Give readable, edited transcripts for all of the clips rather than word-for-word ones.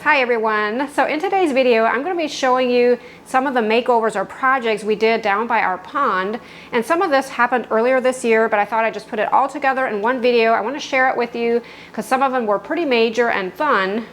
Hi everyone. So in today's video, I'm going to be showing you some of the makeovers or projects we did down by our pond. And some of this happened earlier this year, but I thought I'd just put it all together in one video. I want to share it with you because some of them were pretty major and fun.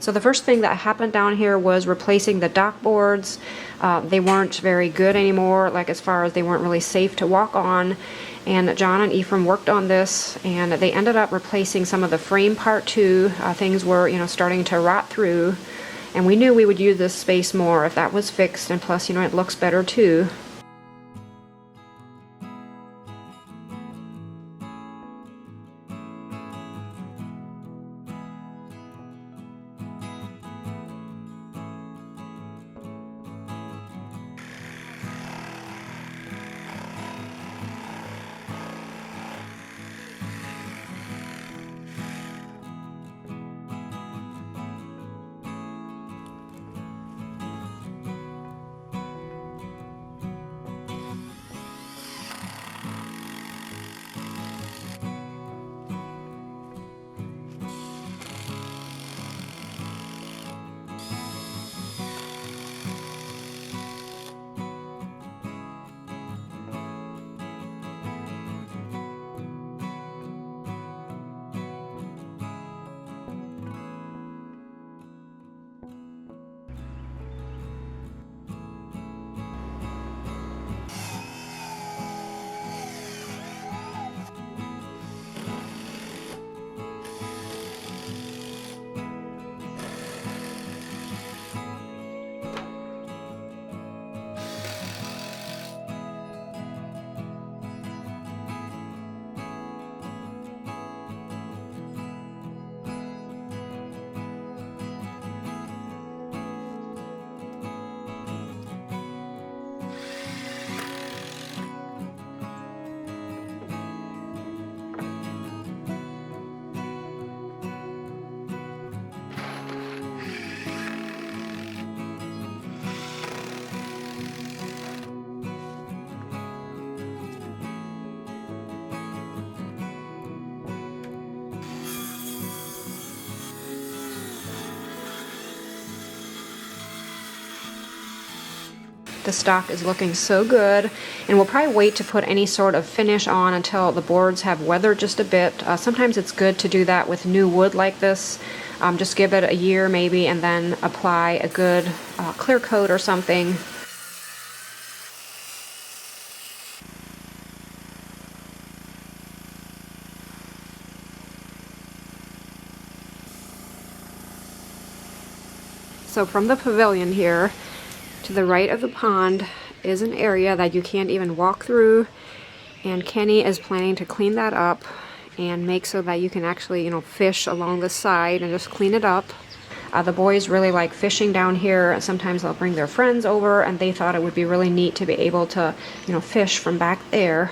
So the first thing that happened down here was replacing the dock boards. They weren't very good anymore, like as far as they weren't really safe to walk on. And John and Ephraim worked on this, and they ended up replacing some of the frame part too. Things were, starting to rot through, and we knew we would use this space more if that was fixed, and plus, it looks better too. The stock is looking so good, and we'll probably wait to put any sort of finish on until the boards have weathered just a bit. Sometimes it's good to do that with new wood like this. Just give it a year maybe, and then apply a good clear coat or something. So from the pavilion here, to the right of the pond is an area that you can't even walk through, and Kenny is planning to clean that up and make so that you can actually, fish along the side and just clean it up. The boys really like fishing down here. Sometimes they'll bring their friends over, and they thought it would be really neat to be able to, fish from back there.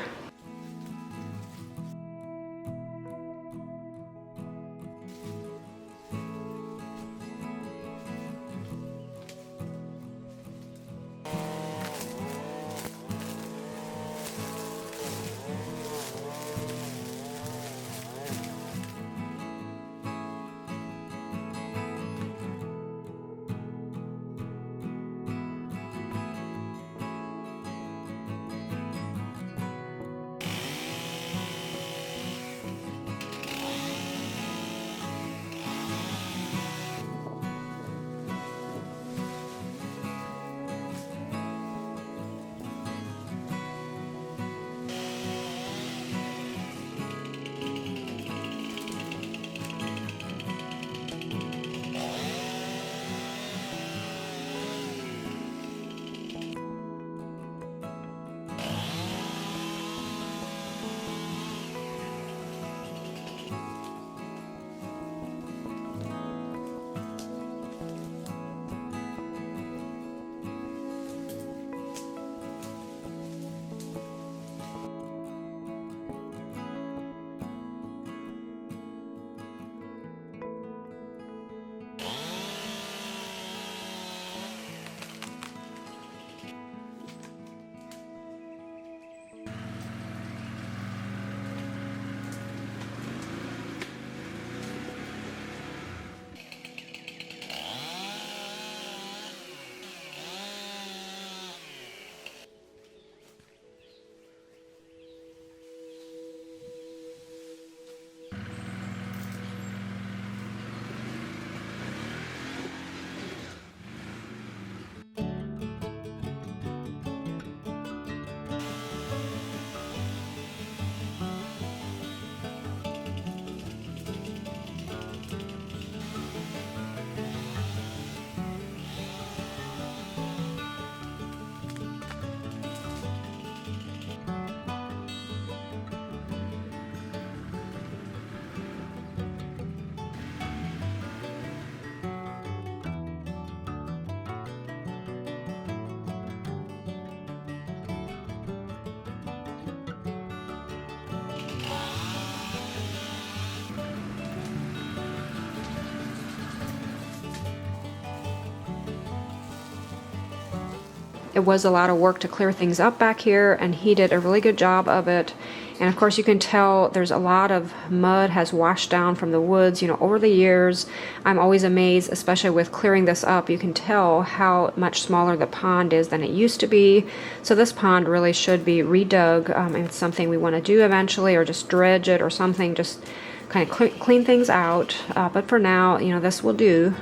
It was a lot of work to clear things up back here, and he did a really good job of it. And of course you can tell there's a lot of mud has washed down from the woods, you know, over the years. I'm always amazed, especially with clearing this up, you can tell how much smaller the pond is than it used to be. So this pond really should be redug. It's something we want to do eventually, or just dredge it or something, just kind of clean things out. But for now, you know, this will do.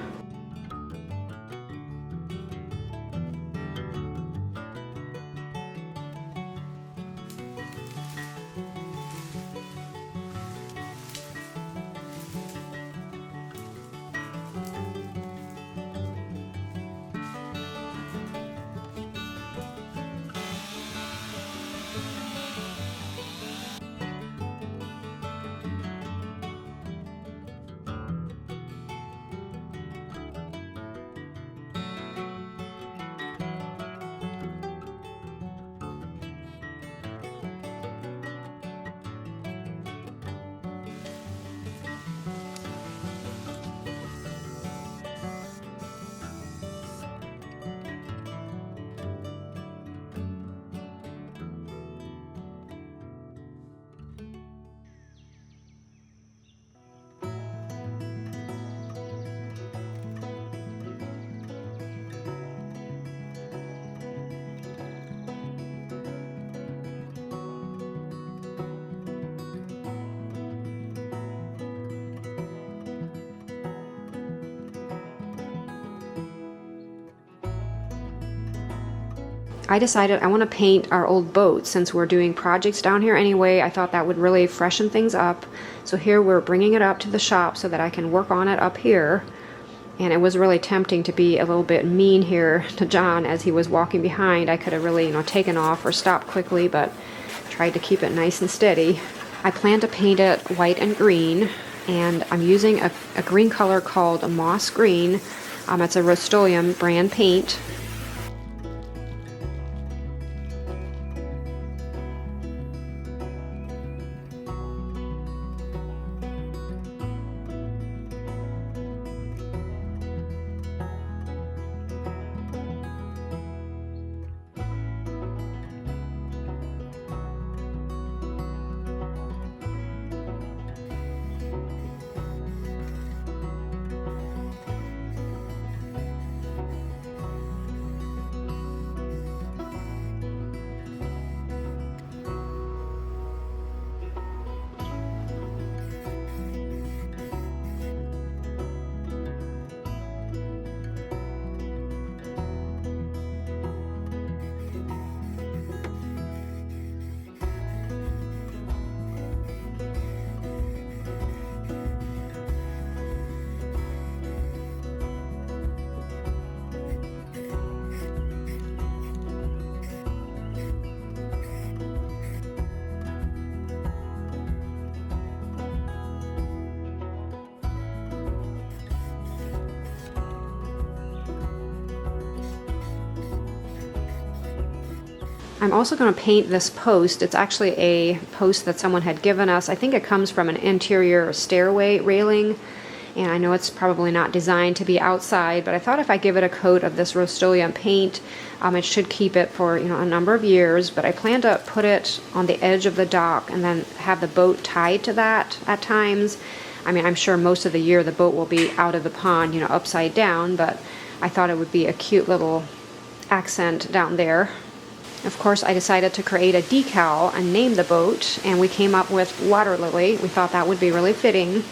I decided I want to paint our old boat since we're doing projects down here anyway. I thought that would really freshen things up. So here we're bringing it up to the shop so that I can work on it up here. And it was really tempting to be a little bit mean here to John as he was walking behind. I could have really, you know, taken off or stopped quickly, but tried to keep it nice and steady. I plan to paint it white and green, and I'm using a green color called Moss Green. It's a Rust-Oleum brand paint. I'm also going to paint this post. It's actually a post that someone had given us. I think it comes from an interior stairway railing, and I know it's probably not designed to be outside, but I thought if I give it a coat of this Rust-Oleum paint, it should keep it for, you know, a number of years. But I plan to put it on the edge of the dock and then have the boat tied to that at times. I mean, I'm sure most of the year the boat will be out of the pond, you know, upside down, but I thought it would be a cute little accent down there. Of course, I decided to create a decal and name the boat, and we came up with Water Lily. We thought that would be really fitting.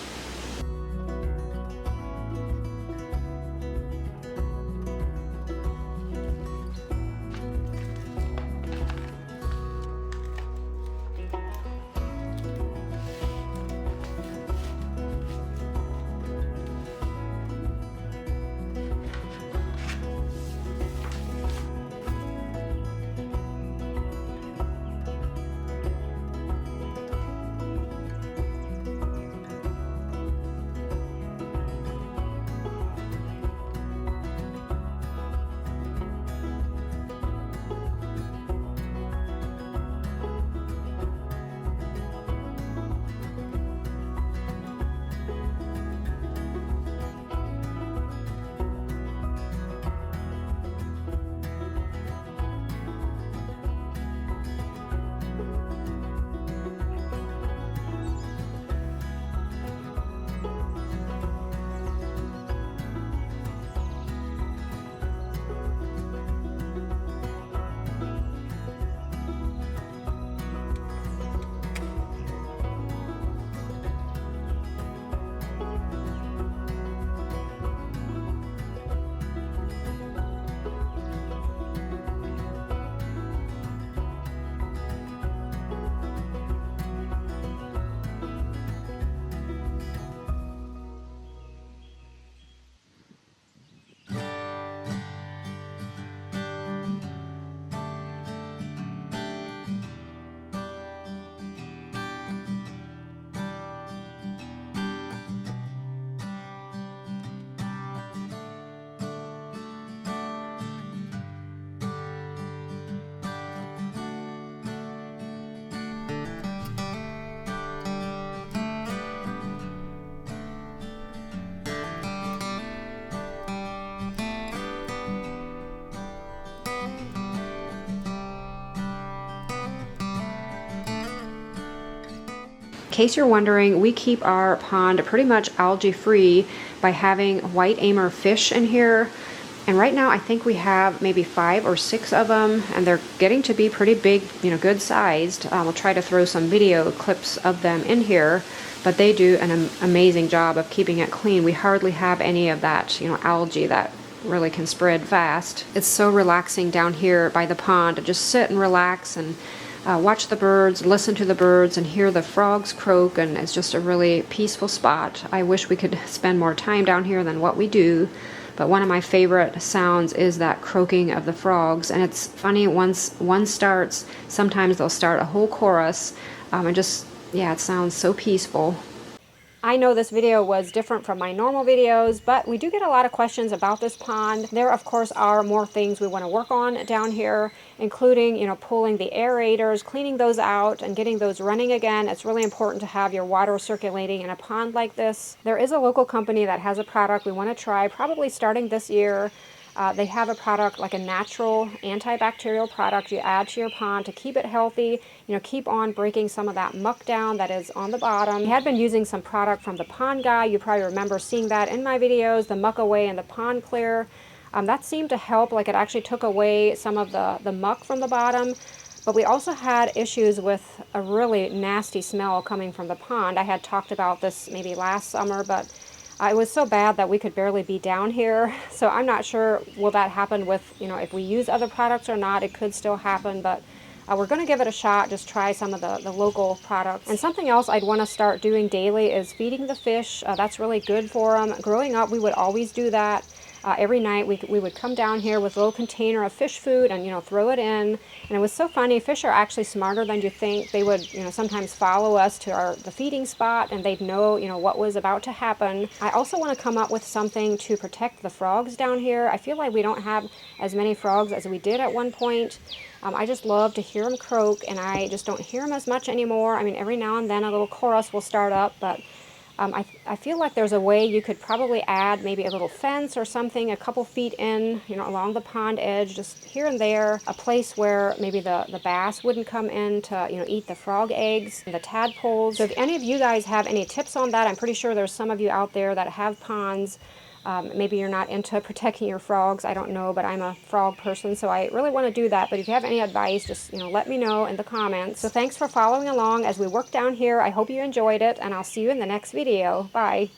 case you're wondering, we keep our pond pretty much algae free by having white aimer fish in here. And right now I think we have maybe 5 or 6 of them, and they're getting to be pretty big, you know, good sized. We'll try to throw some video clips of them in here, but they do an amazing job of keeping it clean. We hardly have any of that, you know, algae that really can spread fast. It's so relaxing down here by the pond to just sit and relax and watch the birds, listen to the birds, and hear the frogs croak, and it's just a really peaceful spot. I wish we could spend more time down here than what we do, but one of my favorite sounds is that croaking of the frogs. And it's funny, once one starts, sometimes they'll start a whole chorus, and just, yeah, it sounds so peaceful. I know this video was different from my normal videos, but we do get a lot of questions about this pond. There, of course, are more things we want to work on down here, including, you know, pulling the aerators, cleaning those out, and getting those running again. It's really important to have your water circulating in a pond like this. There is a local company that has a product we want to try, probably starting this year. They have a product, like a natural antibacterial product you add to your pond to keep it healthy, you know, keep on breaking some of that muck down that is on the bottom. I had been using some product from the Pond Guy. You probably remember seeing that in my videos, the Muck Away and the Pond Clear. That seemed to help, like it actually took away some of the muck from the bottom. But we also had issues with a really nasty smell coming from the pond. I had talked about this maybe last summer, but it was so bad that we could barely be down here. So I'm not sure will that happen with, you know, if we use other products or not. It could still happen, but we're going to give it a shot, just try some of the local products. And something else I'd want to start doing daily is feeding the fish. That's really good for them. Growing up, we would always do that. Every night we would come down here with a little container of fish food and, you know, throw it in. And it was so funny. Fish are actually smarter than you think. They would, you know, sometimes follow us to the feeding spot, and they'd know, you know, what was about to happen. I also want to come up with something to protect the frogs down here. I feel like we don't have as many frogs as we did at one point. I just love to hear them croak, and I just don't hear them as much anymore. I mean, every now and then a little chorus will start up, but I feel like there's a way you could probably add maybe a little fence or something a couple feet in, you know, along the pond edge, just here and there, a place where maybe the bass wouldn't come in to, you know, eat the frog eggs and the tadpoles. So if any of you guys have any tips on that, I'm pretty sure there's some of you out there that have ponds. Maybe you're not into protecting your frogs, I don't know, but I'm a frog person, so I really want to do that. But if you have any advice, just, you know, let me know in the comments. So thanks for following along as we work down here. I hope you enjoyed it, and I'll see you in the next video. Bye.